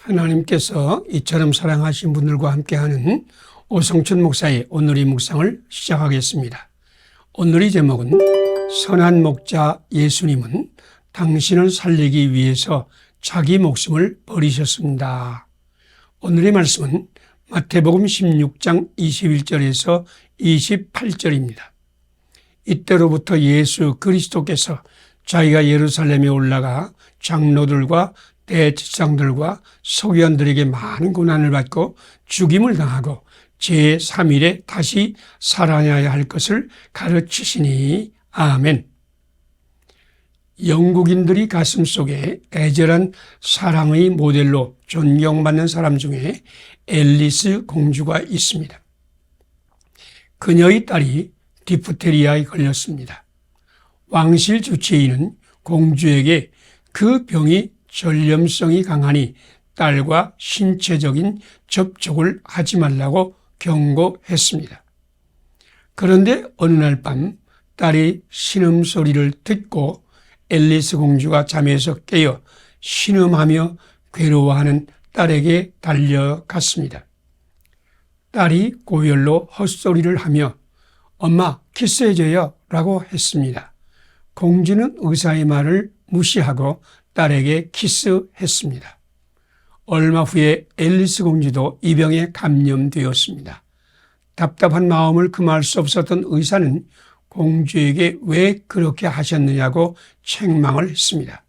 하나님께서 이처럼 사랑하신 분들과 함께하는 오성춘 목사의 오늘의 묵상을 시작하겠습니다. 오늘의 제목은 선한 목자 예수님은 당신을 살리기 위해서 자기 목숨을 버리셨습니다. 오늘의 말씀은 마태복음 16장 21절에서 28절입니다. 이때로부터 예수 그리스도께서 자기가 예루살렘에 올라가 장로들과 대제사장들과 서기관들에게 많은 고난을 받고 죽임을 당하고 제3일에 다시 살아나야 할 것을 가르치시니 아멘. 영국인들이 가슴속에 애절한 사랑의 모델로 존경받는 사람 중에 앨리스 공주가 있습니다. 그녀의 딸이 디프테리아에 걸렸습니다. 왕실 주치의는 공주에게 그 병이 전염성이 강하니 딸과 신체적인 접촉을 하지 말라고 경고했습니다. 그런데 어느 날 밤 딸이 신음소리를 듣고 앨리스 공주가 잠에서 깨어 신음하며 괴로워하는 딸에게 달려갔습니다. 딸이 고열로 헛소리를 하며 엄마 키스해줘요 라고 했습니다. 공주는 의사의 말을 무시하고 딸에게 키스했습니다. 얼마 후에 앨리스 공주도 이 병에 감염되었습니다. 답답한 마음을 금할 수 없었던 의사는 공주에게 왜 그렇게 하셨느냐고 책망을 했습니다.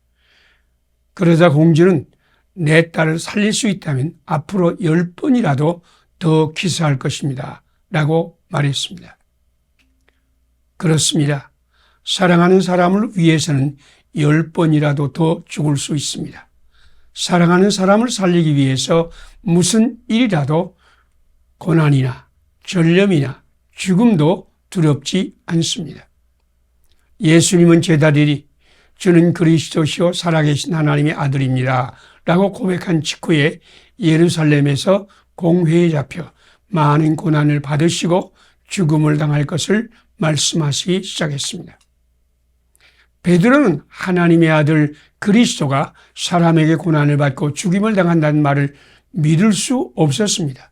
그러자 공주는 내 딸을 살릴 수 있다면 앞으로 10번이라도 더 키스할 것입니다 라고 말했습니다. 그렇습니다. 사랑하는 사람을 위해서는 10번이라도 더 죽을 수 있습니다. 사랑하는 사람을 살리기 위해서 무슨 일이라도 고난이나 전염이나 죽음도 두렵지 않습니다. 예수님은 제자들이 주는 그리스도시요 살아계신 하나님의 아들입니다 라고 고백한 직후에 예루살렘에서 공회에 잡혀 많은 고난을 받으시고 죽음을 당할 것을 말씀하시기 시작했습니다. 베드로는 하나님의 아들 그리스도가 사람에게 고난을 받고 죽임을 당한다는 말을 믿을 수 없었습니다.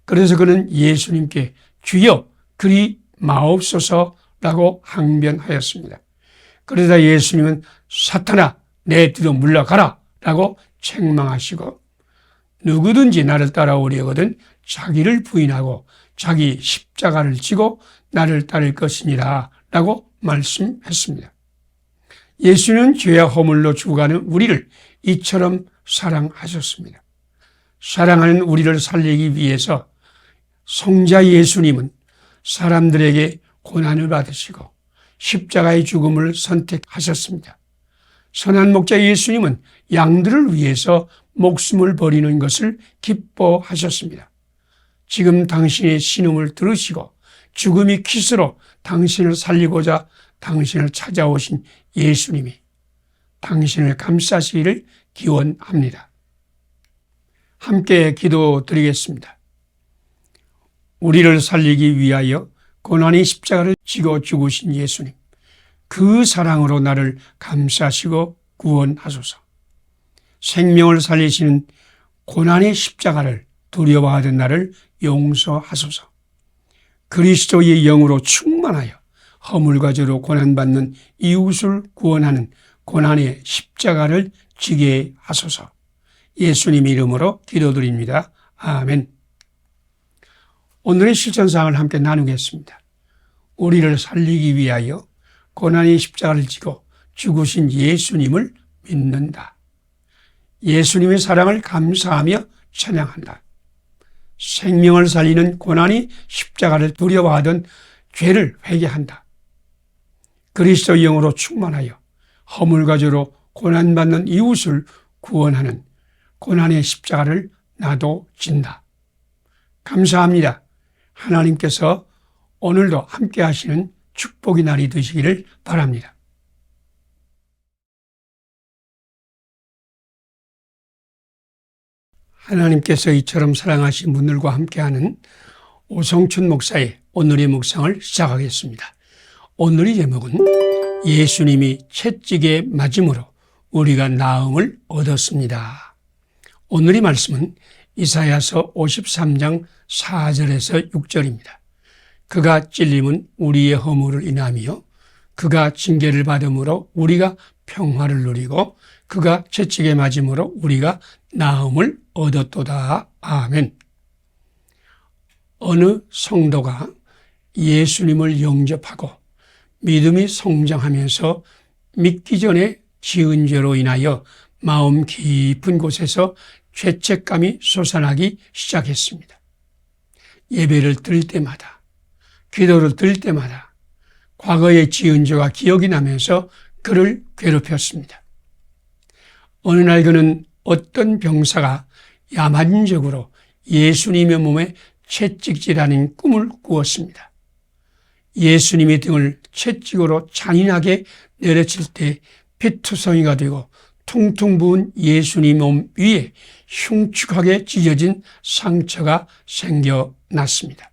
그래서 그는 예수님께 주여 그리 마옵소서라고 항변하였습니다. 그러자 예수님은 사탄아 내 뒤로 물러가라 라고 책망하시고 누구든지 나를 따라오려거든 자기를 부인하고 자기 십자가를 지고 나를 따를 것이니라 라고 말씀했습니다. 예수는 죄와 허물로 죽어가는 우리를 이처럼 사랑하셨습니다. 사랑하는 우리를 살리기 위해서 성자 예수님은 사람들에게 고난을 받으시고 십자가의 죽음을 선택하셨습니다. 선한 목자 예수님은 양들을 위해서 목숨을 버리는 것을 기뻐하셨습니다. 지금 당신의 신음을 들으시고 죽음의 키스로 당신을 살리고자 당신을 찾아오신 예수님이 당신을 감싸시기를 기원합니다. 함께 기도드리겠습니다. 우리를 살리기 위하여 고난의 십자가를 지고 죽으신 예수님, 그 사랑으로 나를 감싸시고 구원하소서. 생명을 살리시는 고난의 십자가를 두려워하던 나를 용서하소서. 그리스도의 영으로 충만하여 허물과 죄로 고난받는 이웃을 구원하는 고난의 십자가를 지게 하소서. 예수님 이름으로 기도드립니다. 아멘. 오늘의 실천사항을 함께 나누겠습니다. 우리를 살리기 위하여 고난의 십자가를 지고 죽으신 예수님을 믿는다. 예수님의 사랑을 감사하며 찬양한다. 생명을 살리는 고난의 십자가를 두려워하던 죄를 회개한다. 그리스도의 영으로 충만하여 허물과 죄로 고난받는 이웃을 구원하는 고난의 십자가를 나도 진다. 감사합니다. 하나님께서 오늘도 함께 하시는 축복의 날이 되시기를 바랍니다. 하나님께서 이처럼 사랑하신 분들과 함께하는 오성춘 목사의 오늘의 묵상을 시작하겠습니다. 오늘의 제목은 예수님이 채찍에 맞음으로 우리가 나음을 얻었습니다. 오늘의 말씀은 이사야서 53장 4절에서 6절입니다. 그가 찔림은 우리의 허물을 인하며 그가 징계를 받음으로 우리가 평화를 누리고 그가 채찍에 맞음으로 우리가 나음을 얻었도다. 아멘. 어느 성도가 예수님을 영접하고 믿음이 성장하면서 믿기 전에 지은 죄로 인하여 마음 깊은 곳에서 죄책감이 솟아나기 시작했습니다. 예배를 드릴 때마다, 기도를 드릴 때마다 과거에 지은 죄가 기억이 나면서 그를 괴롭혔습니다. 어느 날 그는 어떤 병사가 야만적으로 예수님의 몸에 채찍질하는 꿈을 꾸었습니다. 예수님의 등을 채찍으로 잔인하게 내려칠 때 피투성이가 되고 퉁퉁 부은 예수님 몸 위에 흉측하게 찢어진 상처가 생겨났습니다.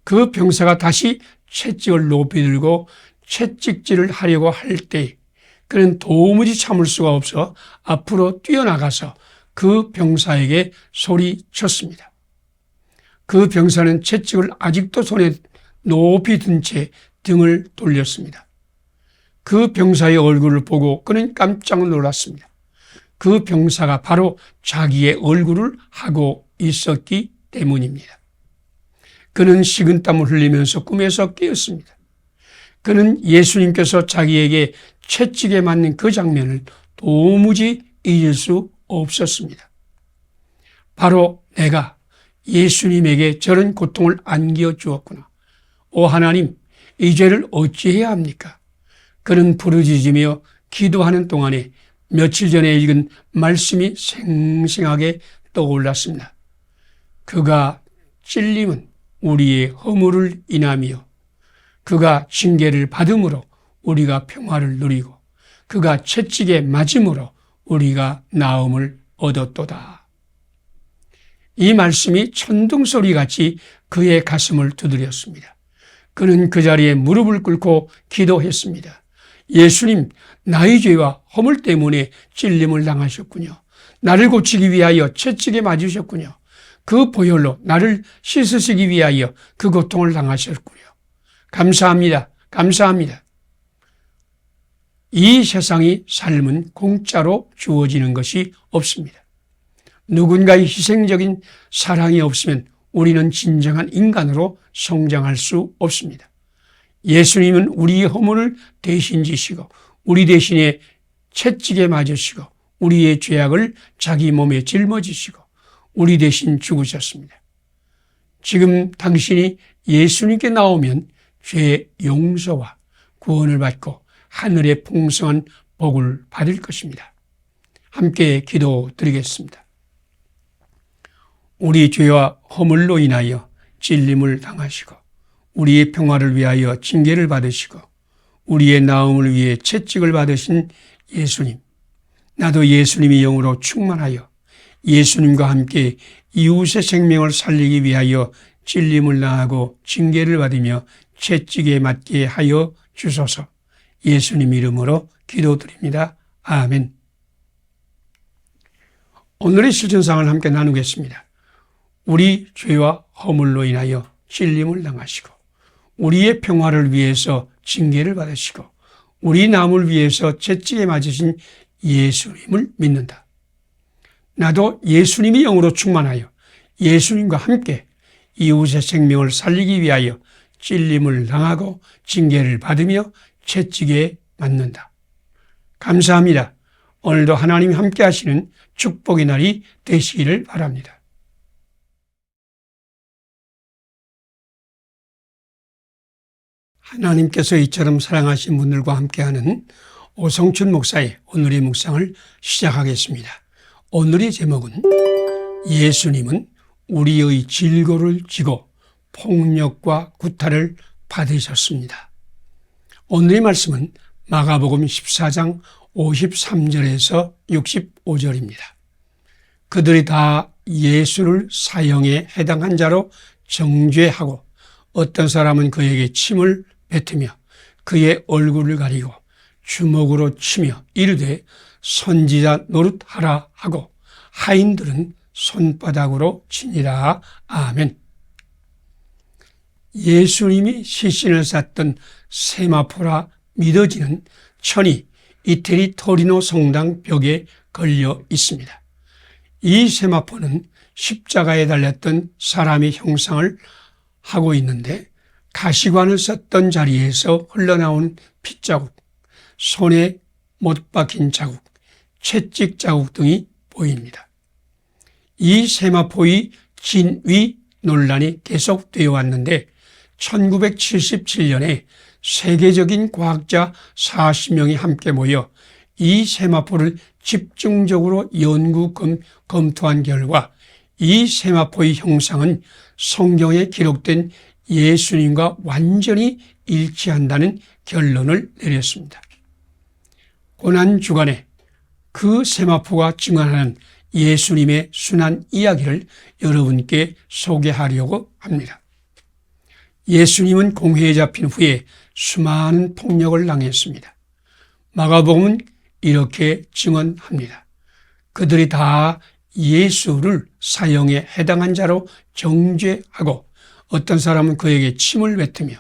그 병사가 다시 채찍을 높이 들고 채찍질을 하려고 할 때 그는 도무지 참을 수가 없어 앞으로 뛰어나가서 그 병사에게 소리쳤습니다. 그 병사는 채찍을 아직도 손에 높이 든 채 등을 돌렸습니다. 그 병사의 얼굴을 보고 그는 깜짝 놀랐습니다. 그 병사가 바로 자기의 얼굴을 하고 있었기 때문입니다. 그는 식은땀을 흘리면서 꿈에서 깨었습니다. 그는 예수님께서 자기에게 채찍에 맞는 그 장면을 도무지 잊을 수 없었습니다. 바로 내가 예수님에게 저런 고통을 안겨 주었구나. 오 하나님, 이 죄를 어찌해야 합니까? 그는 부르짖으며 기도하는 동안에 며칠 전에 읽은 말씀이 생생하게 떠올랐습니다. 그가 찔림은 우리의 허물을 인하며 그가 징계를 받음으로 우리가 평화를 누리고 그가 채찍에 맞음으로 우리가 나음을 얻었도다. 이 말씀이 천둥소리같이 그의 가슴을 두드렸습니다. 그는 그 자리에 무릎을 꿇고 기도했습니다. 예수님, 나의 죄와 허물 때문에 찔림을 당하셨군요. 나를 고치기 위하여 채찍에 맞으셨군요. 그 보혈로 나를 씻으시기 위하여 그 고통을 당하셨군요. 감사합니다. 감사합니다. 이 세상의 삶은 공짜로 주어지는 것이 없습니다. 누군가의 희생적인 사랑이 없으면 우리는 진정한 인간으로 성장할 수 없습니다. 예수님은 우리의 허물을 대신 지시고 우리 대신에 채찍에 맞으시고 우리의 죄악을 자기 몸에 짊어지시고 우리 대신 죽으셨습니다. 지금 당신이 예수님께 나오면 죄의 용서와 구원을 받고 하늘의 풍성한 복을 받을 것입니다. 함께 기도드리겠습니다. 우리 죄와 허물로 인하여 찔림을 당하시고 우리의 평화를 위하여 징계를 받으시고 우리의 나음을 위해 채찍을 받으신 예수님, 나도 예수님의 영으로 충만하여 예수님과 함께 이웃의 생명을 살리기 위하여 찔림을 당하고 징계를 받으며 채찍에 맞게 하여 주소서. 예수님 이름으로 기도드립니다. 아멘. 오늘의 실천상을 함께 나누겠습니다. 우리 죄와 허물로 인하여 찔림을 당하시고 우리의 평화를 위해서 징계를 받으시고 우리 남을 위해서 채찍에 맞으신 예수님을 믿는다. 나도 예수님이 영으로 충만하여 예수님과 함께 이웃의 생명을 살리기 위하여 찔림을 당하고 징계를 받으며 채찍에 맞는다. 감사합니다. 오늘도 하나님이 함께 하시는 축복의 날이 되시기를 바랍니다. 하나님께서 이처럼 사랑하신 분들과 함께하는 오성춘 목사의 오늘의 묵상을 시작하겠습니다. 오늘의 제목은 예수님은 우리의 질고를 지고 폭력과 구타를 받으셨습니다. 오늘의 말씀은 마가복음 14장 53절에서 65절입니다. 그들이 다 예수를 사형에 해당한 자로 정죄하고 어떤 사람은 그에게 침을 뱉으며 그의 얼굴을 가리고 주먹으로 치며 이르되 선지자 노릇하라 하고 하인들은 손바닥으로 치니라. 아멘. 예수님이 시신을 쌌던 세마포라 믿어지는 천이 이태리 토리노 성당 벽에 걸려 있습니다. 이 세마포는 십자가에 달렸던 사람의 형상을 하고 있는데 가시관을 썼던 자리에서 흘러나온 핏자국, 손에 못 박힌 자국, 채찍 자국 등이 보입니다. 이 세마포의 진위 논란이 계속되어 왔는데 1977년에 세계적인 과학자 40명이 함께 모여 이 세마포를 집중적으로 연구 검토한 결과 이 세마포의 형상은 성경에 기록된 예수님과 완전히 일치한다는 결론을 내렸습니다. 고난주간에 그 세마포가 증언하는 예수님의 순환 이야기를 여러분께 소개하려고 합니다. 예수님은 공회에 잡힌 후에 수많은 폭력을 당했습니다. 마가복음은 이렇게 증언합니다. 그들이 다 예수를 사형에 해당한 자로 정죄하고 어떤 사람은 그에게 침을 뱉으며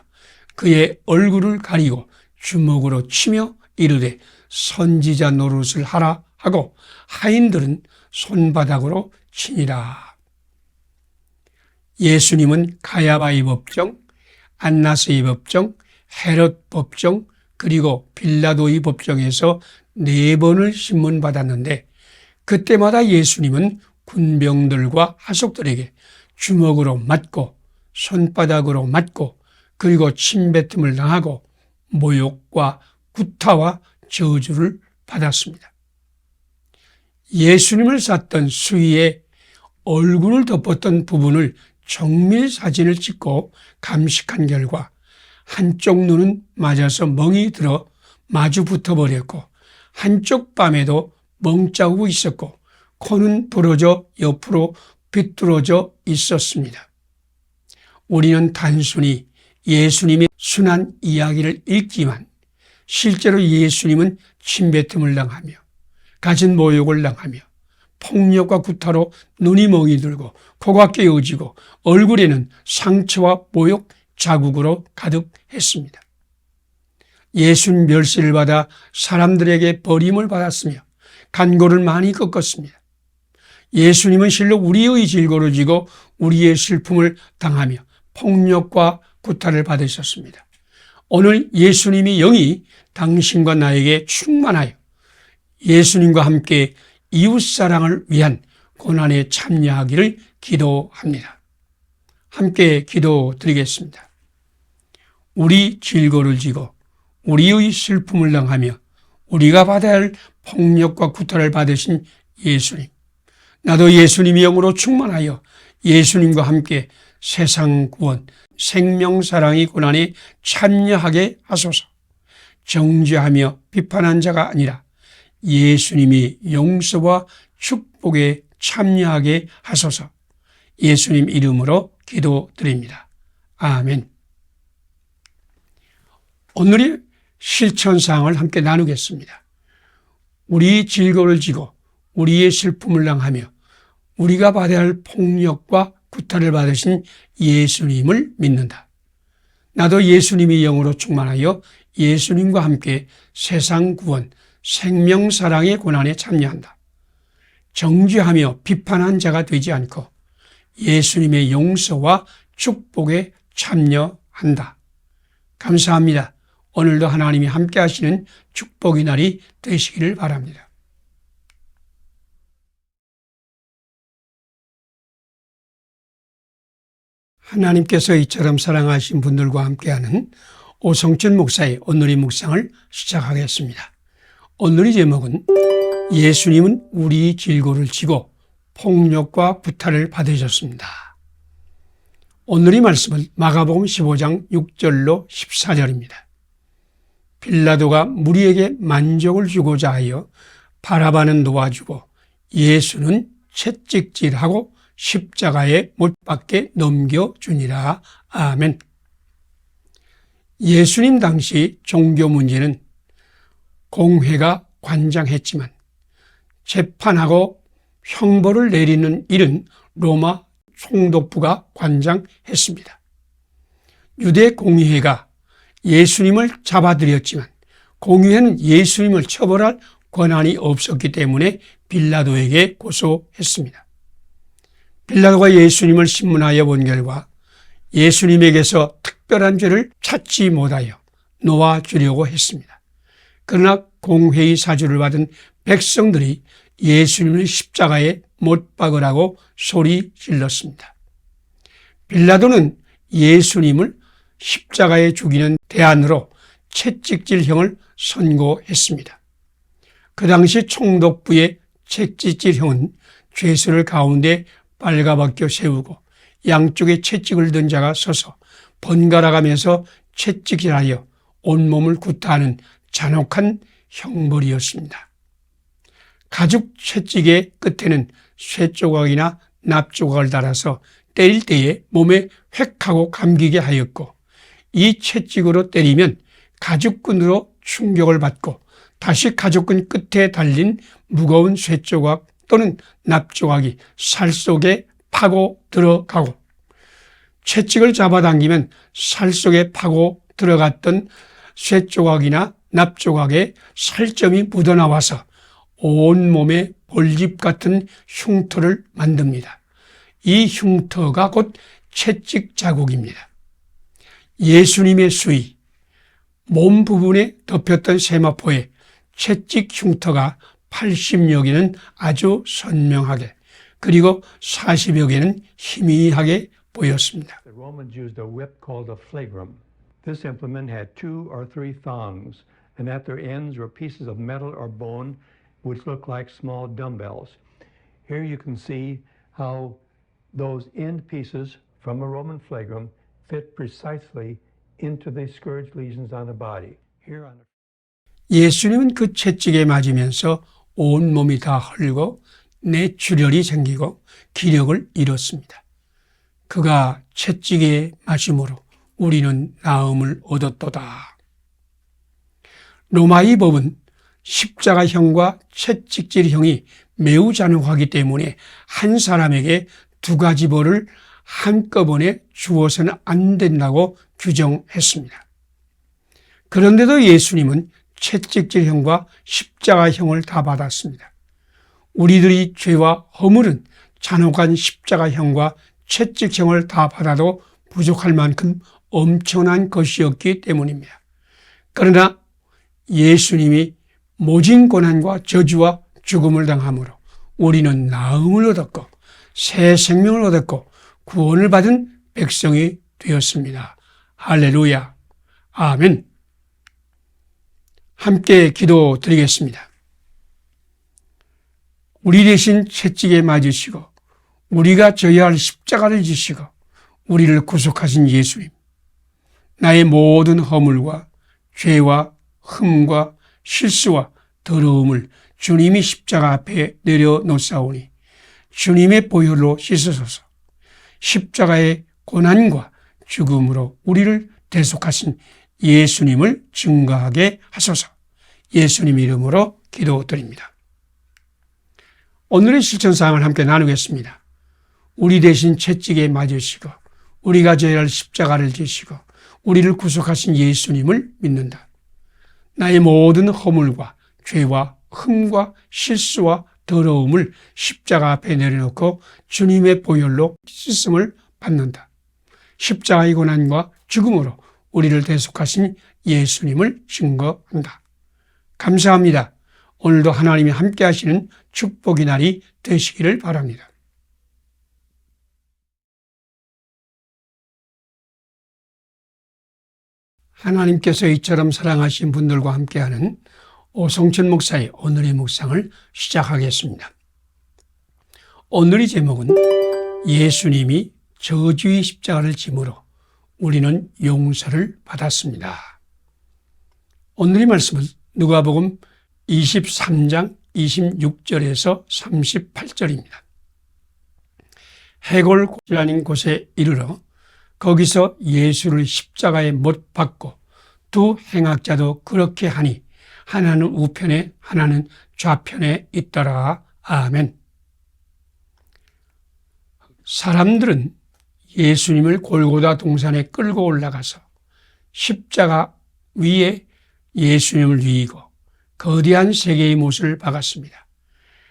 그의 얼굴을 가리고 주먹으로 치며 이르되 선지자 노릇을 하라 하고 하인들은 손바닥으로 치니라. 예수님은 가야바의 법정, 안나스의 법정, 헤롯 법정, 그리고 빌라도의 법정에서 4번을 신문받았는데 그때마다 예수님은 군병들과 하속들에게 주먹으로 맞고 손바닥으로 맞고 그리고 침뱉음을 당하고 모욕과 구타와 저주를 받았습니다. 예수님을 쌌던 수위에 얼굴을 덮었던 부분을 정밀 사진을 찍고 감식한 결과 한쪽 눈은 맞아서 멍이 들어 마주 붙어버렸고 한쪽 뺨에도 멍자국이 있었고 코는 부러져 옆으로 비뚤어져 있었습니다. 우리는 단순히 예수님의 순환 이야기를 읽지만 실제로 예수님은 침뱉음을 당하며 갖은 모욕을 당하며 폭력과 구타로 눈이 멍이 들고 코가 깨어지고 얼굴에는 상처와 모욕 자국으로 가득했습니다. 예수는 멸시를 받아 사람들에게 버림을 받았으며 간고를 많이 꺾었습니다. 예수님은 실로 우리의 질고를 지고 우리의 슬픔을 당하며 폭력과 구타를 받으셨습니다. 오늘 예수님이 영이 당신과 나에게 충만하여 예수님과 함께 이웃사랑을 위한 고난에 참여하기를 기도합니다. 함께 기도드리겠습니다. 우리 질고를 지고 우리의 슬픔을 당하며 우리가 받아야 할 폭력과 구타를 받으신 예수님, 나도 예수님의 영으로 충만하여 예수님과 함께 세상 구원, 생명사랑의 고난에 참여하게 하소서. 정죄하며 비판한 자가 아니라 예수님이 용서와 축복에 참여하게 하소서. 예수님 이름으로 기도드립니다. 아멘. 오늘의 실천사항을 함께 나누겠습니다. 우리 질고를 지고 우리의 슬픔을 당하며 우리가 받아야 할 폭력과 구타를 받으신 예수님을 믿는다. 나도 예수님의 영으로 충만하여 예수님과 함께 세상 구원, 생명사랑의 고난에 참여한다. 정죄하며 비판한 자가 되지 않고 예수님의 용서와 축복에 참여한다. 감사합니다. 오늘도 하나님이 함께 하시는 축복의 날이 되시기를 바랍니다. 하나님께서 이처럼 사랑하신 분들과 함께하는 오성춘 목사의 오늘의 묵상을 시작하겠습니다. 오늘의 제목은 예수님은 우리 질고를 지고 폭력과 구타를 받으셨습니다. 오늘의 말씀은 마가복음 15장 6절로 14절입니다. 빌라도가 무리에게 만족을 주고자 하여 바라바는 놓아주고 예수는 채찍질하고 십자가에 못 박게 넘겨주니라. 아멘. 예수님 당시 종교 문제는 공회가 관장했지만 재판하고 형벌을 내리는 일은 로마 총독부가 관장했습니다. 유대 공의회가 예수님을 잡아들였지만 공의회는 예수님을 처벌할 권한이 없었기 때문에 빌라도에게 고소했습니다. 빌라도가 예수님을 신문하여 본 결과 예수님에게서 특별한 죄를 찾지 못하여 놓아주려고 했습니다. 그러나 공회의 사주를 받은 백성들이 예수님을 십자가에 못 박으라고 소리 질렀습니다. 빌라도는 예수님을 십자가에 죽이는 대안으로 채찍질형을 선고했습니다. 그 당시 총독부의 채찍질형은 죄수를 가운데 빨가벗겨 세우고 양쪽에 채찍을 든 자가 서서 번갈아가면서 채찍질하여 온몸을 구타하는 잔혹한 형벌이었습니다. 가죽 채찍의 끝에는 쇠조각이나 납조각을 달아서 때릴 때에 몸에 획 하고 감기게 하였고, 이 채찍으로 때리면 가죽끈으로 충격을 받고 다시 가죽끈 끝에 달린 무거운 쇠조각 또는 납조각이 살 속에 파고 들어가고, 채찍을 잡아당기면 살 속에 파고 들어갔던 쇠조각이나 납조각에 살점이 묻어나와서 온몸에 볼집 같은 흉터를 만듭니다. 이 흉터가 곧 채찍 자국입니다. 예수님의 수의, 몸 부분에 덮였던 세마포에 채찍 흉터가 80여 개는 아주 선명하게, 그리고 40여 개는 희미하게 보였습니다. The Romans used a whip called a flagrum. This implement had 2 or 3 thongs, and at their ends were pieces of metal or bone which looked like small dumbbells. Here you can see how those end pieces from a Roman flagrum fit precisely into the scourge lesions on the body. Here on the... 예수님은 그 채찍에 맞으면서 온몸이 다 헐고 뇌출혈이 생기고 기력을 잃었습니다. 그가 채찍에 맞음으로 우리는 나음을 얻었도다. 로마의 법은 십자가형과 채찍질형이 매우 잔혹하기 때문에 한 사람에게 2가지 벌을 한꺼번에 주어서는 안 된다고 규정했습니다. 그런데도 예수님은 채찍질형과 십자가형을 다 받았습니다. 우리들이 죄와 허물은 잔혹한 십자가형과 채찍형을 다 받아도 부족할 만큼 엄청난 것이었기 때문입니다. 그러나 예수님이 모진 고난과 저주와 죽음을 당함으로 우리는 나음을 얻었고 새 생명을 얻었고 구원을 받은 백성이 되었습니다. 할렐루야. 아멘. 함께 기도드리겠습니다. 우리 대신 채찍에 맞으시고 우리가 져야 할 십자가를 지시고 우리를 구속하신 예수님, 나의 모든 허물과 죄와 흠과 실수와 더러움을 주님이 십자가 앞에 내려놓사오니 주님의 보혈로 씻으소서. 십자가의 고난과 죽음으로 우리를 대속하신 예수님을 증거하게 하소서. 예수님 이름으로 기도드립니다. 오늘의 실천사항을 함께 나누겠습니다. 우리 대신 채찍에 맞으시고 우리가 져야 할 십자가를 지시고 우리를 구속하신 예수님을 믿는다. 나의 모든 허물과 죄와 흠과 실수와 더러움을 십자가 앞에 내려놓고 주님의 보혈로 씻음을 받는다. 십자가의 고난과 죽음으로 우리를 대속하신 예수님을 증거한다. 감사합니다. 오늘도 하나님이 함께 하시는 축복의 날이 되시기를 바랍니다. 하나님께서 이처럼 사랑하신 분들과 함께하는 오성천 목사의 오늘의 묵상을 시작하겠습니다. 오늘의 제목은 예수님이 저주의 십자가를 짐으로 우리는 용서를 받았습니다. 오늘의 말씀은 누가복음 23장 26절에서 38절입니다. 해골이라는 곳에 이르러 거기서 예수를 십자가에 못 박고 2 행악자도 그렇게 하니 하나는 우편에 하나는 좌편에 있더라. 아멘. 사람들은 예수님을 골고다 동산에 끌고 올라가서 십자가 위에 예수님을 위이고 거대한 세 개의 못을 박았습니다.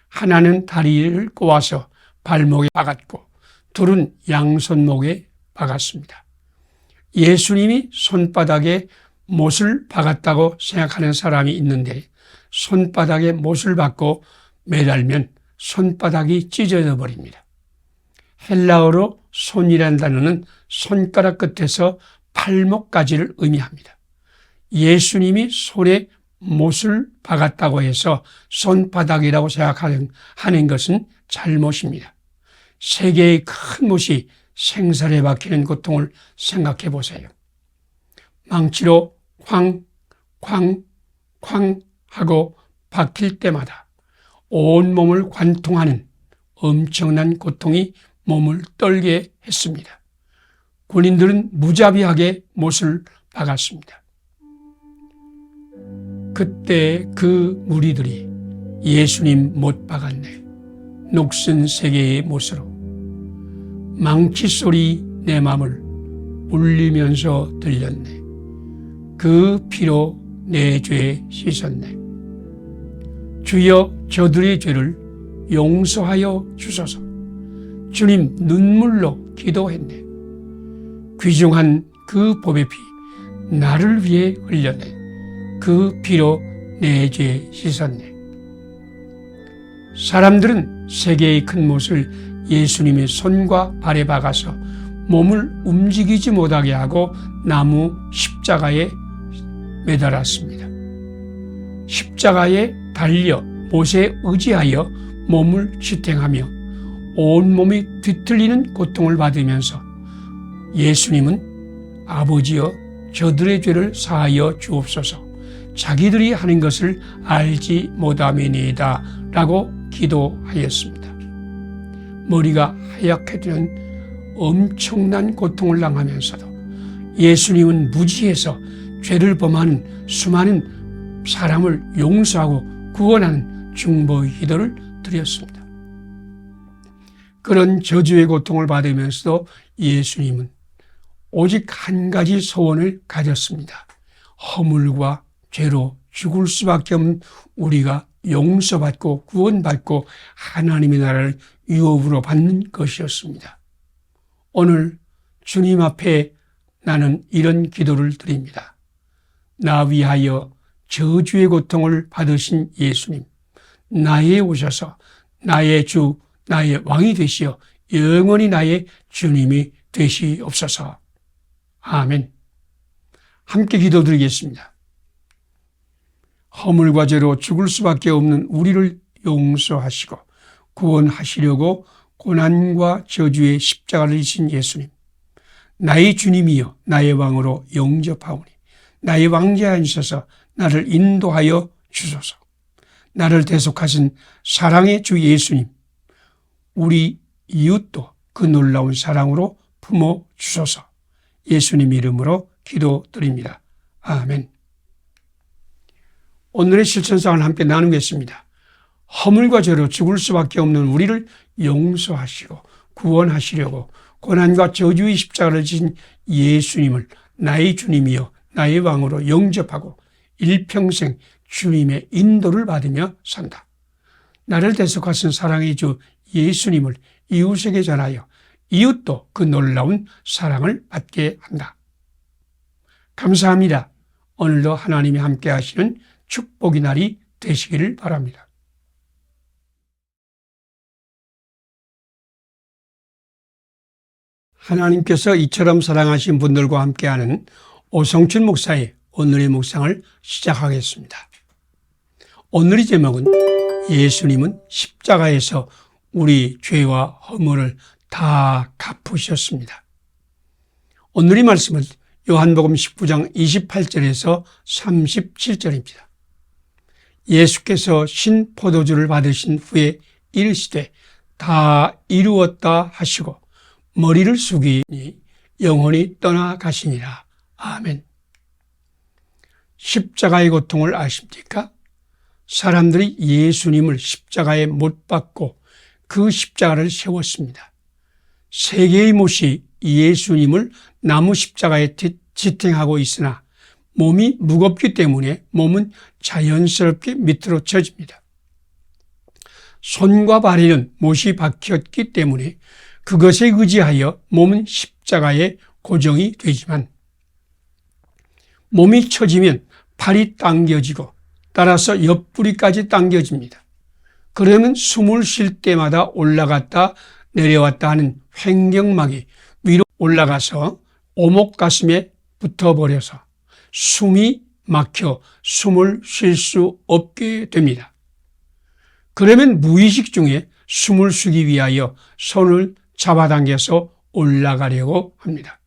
하나는 다리를 꼬아서 발목에 박았고 둘은 양손목에 박았습니다. 예수님이 손바닥에 못을 박았다고 생각하는 사람이 있는데 손바닥에 못을 박고 매달면 손바닥이 찢어져 버립니다. 헬라어로 손이라는 단어는 손가락 끝에서 팔목까지를 의미합니다. 예수님이 손에 못을 박았다고 해서 손바닥이라고 생각하는 것은 잘못입니다. 세 개의 큰 못이 생살에 박히는 고통을 생각해 보세요. 망치로 쾅 하고 박힐 때마다 온몸을 관통하는 엄청난 고통이 몸을 떨게 했습니다. 군인들은 무자비하게 못을 박았습니다. 그때 그 무리들이 예수님 못 박았네. 녹슨 세 개의 못으로 망치 소리 내 맘을 울리면서 들렸네. 그 피로 내 죄 씻었네. 주여 저들의 죄를 용서하여 주소서. 주님 눈물로 기도했네. 귀중한 그 보배 피 나를 위해 흘렸네. 그 피로 내 죄 씻었네. 사람들은 세 개의 큰 못을 예수님의 손과 발에 박아서 몸을 움직이지 못하게 하고 나무 십자가에 매달았습니다. 십자가에 달려 못에 의지하여 몸을 지탱하며 온몸이 뒤틀리는 고통을 받으면서 예수님은 아버지여 저들의 죄를 사하여 주옵소서. 자기들이 하는 것을 알지 못함이니이다 라고 기도하였습니다. 머리가 하얗게 되는 엄청난 고통을 당하면서도 예수님은 무지해서 죄를 범하는 수많은 사람을 용서하고 구원하는 중보의 기도를 드렸습니다. 그런 저주의 고통을 받으면서도 예수님은 오직 한 가지 소원을 가졌습니다. 허물과 죄로 죽을 수밖에 없는 우리가 용서받고 구원받고 하나님의 나라를 유업으로 받는 것이었습니다. 오늘 주님 앞에 나는 이런 기도를 드립니다. 나 위하여 저주의 고통을 받으신 예수님, 나에 오셔서 나의 주, 나의 왕이 되시어 영원히 나의 주님이 되시옵소서. 아멘. 함께 기도드리겠습니다. 허물과 죄로 죽을 수밖에 없는 우리를 용서하시고 구원하시려고 고난과 저주의 십자가를 지신 예수님, 나의 주님이여 나의 왕으로 영접하오니 나의 왕자에 앉으셔서 나를 인도하여 주소서. 나를 대속하신 사랑의 주 예수님, 우리 이웃도 그 놀라운 사랑으로 품어 주소서. 예수님 이름으로 기도드립니다. 아멘. 오늘의 실천상을 함께 나누겠습니다. 허물과 죄로 죽을 수밖에 없는 우리를 용서하시고 구원하시려고 고난과 저주의 십자가를 지신 예수님을 나의 주님이여 나의 왕으로 영접하고 일평생 주님의 인도를 받으며 산다. 나를 대속하신 사랑의 주 예수님을 이웃에게 전하여 이웃도 그 놀라운 사랑을 받게 한다. 감사합니다. 오늘도 하나님이 함께 하시는 축복의 날이 되시기를 바랍니다. 하나님께서 이처럼 사랑하신 분들과 함께하는 오성춘 목사의 오늘의 묵상을 시작하겠습니다. 오늘의 제목은 예수님은 십자가에서 우리 죄와 허물을 다 갚으셨습니다. 오늘의 말씀은 요한복음 19장 28절에서 37절입니다. 예수께서 신포도주를 받으신 후에 이르시되 다 이루었다 하시고 머리를 숙이니 영혼이 떠나가시니라. 아멘. 십자가의 고통을 아십니까? 사람들이 예수님을 십자가에 못 박고 그 십자가를 세웠습니다. 세 개의 못이 예수님을 나무 십자가에 지탱하고 있으나 몸이 무겁기 때문에 몸은 자연스럽게 밑으로 처집니다. 손과 발에는 못이 박혔기 때문에 그것에 의지하여 몸은 십자가에 고정이 되지만 몸이 처지면 팔이 당겨지고 따라서 옆구리까지 당겨집니다. 그러면 숨을 쉴 때마다 올라갔다 내려왔다 하는 횡격막이 위로 올라가서 오목가슴에 붙어버려서 숨이 막혀 숨을 쉴 수 없게 됩니다. 그러면 무의식 중에 숨을 쉬기 위하여 손을 잡아당겨서 올라가려고 합니다.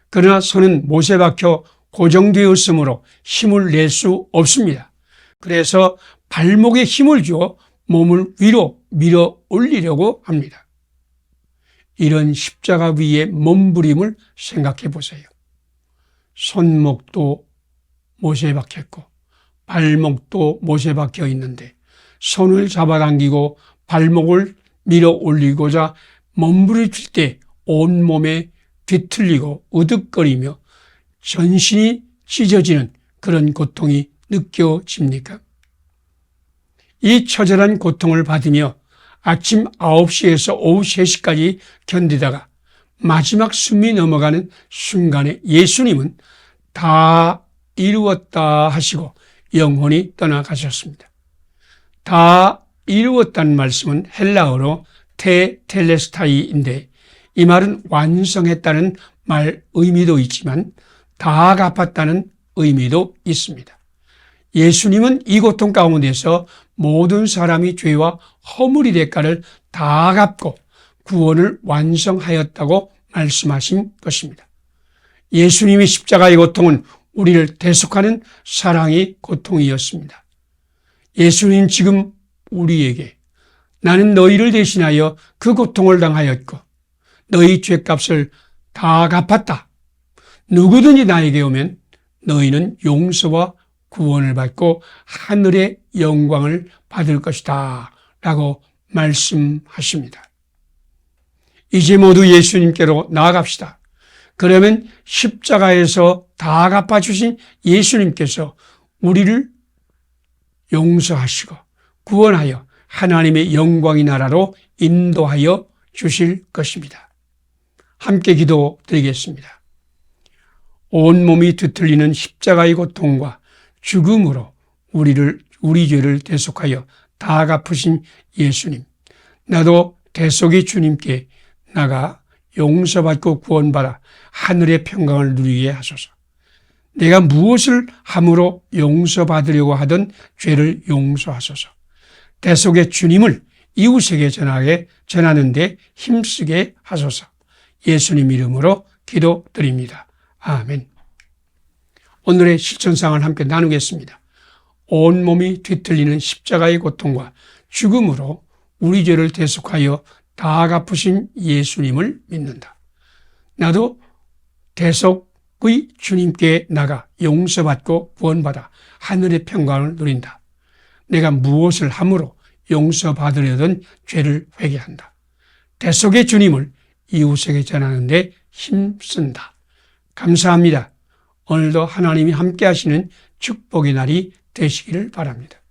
그러나 손은 못에 박혀 고정되었으므로 힘을 낼 수 없습니다. 그래서 발목에 힘을 주어 몸을 위로 밀어 올리려고 합니다. 이런 십자가 위의 몸부림을 생각해 보세요. 손목도 못에 박혔고 발목도 못에 박혀 있는데 손을 잡아당기고 발목을 밀어 올리고자 몸부림칠 때 온몸에 뒤틀리고 으득거리며 전신이 찢어지는 그런 고통이 느껴집니까? 이 처절한 고통을 받으며 아침 9시에서 오후 3시까지 견디다가 마지막 숨이 넘어가는 순간에 예수님은 다 이루었다 하시고 영원히 떠나가셨습니다. 다 이루었다는 말씀은 헬라어로 테텔레스타이인데 이 말은 완성했다는 말 의미도 있지만 다 갚았다는 의미도 있습니다. 예수님은 이 고통 가운데서 모든 사람이 죄와 허물의 대가를 다 갚고 구원을 완성하였다고 말씀하신 것입니다. 예수님의 십자가의 고통은 우리를 대속하는 사랑의 고통이었습니다. 예수님 지금 우리에게 나는 너희를 대신하여 그 고통을 당하였고 너희 죄값을 다 갚았다. 누구든지 나에게 오면 너희는 용서와 구원을 받고 하늘의 영광을 받을 것이다 라고 말씀하십니다. 이제 모두 예수님께로 나아갑시다. 그러면 십자가에서 다 갚아주신 예수님께서 우리를 용서하시고 구원하여 하나님의 영광의 나라로 인도하여 주실 것입니다. 함께 기도드리겠습니다. 온몸이 뒤틀리는 십자가의 고통과 죽음으로 우리 죄를 대속하여 다 갚으신 예수님, 나도 대속의 주님께 나가 용서받고 구원받아 하늘의 평강을 누리게 하소서. 내가 무엇을 함으로 용서받으려고 하던 죄를 용서하소서. 대속의 주님을 이웃에게 전하는데 힘쓰게 하소서. 예수님 이름으로 기도드립니다. 아멘. 오늘의 실천상을 함께 나누겠습니다. 온몸이 뒤틀리는 십자가의 고통과 죽음으로 우리 죄를 대속하여 다 갚으신 예수님을 믿는다. 나도 대속의 주님께 나가 용서받고 구원받아 하늘의 평강을 누린다. 내가 무엇을 함으로 용서받으려던 죄를 회개한다. 대속의 주님을 이웃에게 전하는 데 힘쓴다. 감사합니다. 오늘도 하나님이 함께 하시는 축복의 날이 되시기를 바랍니다.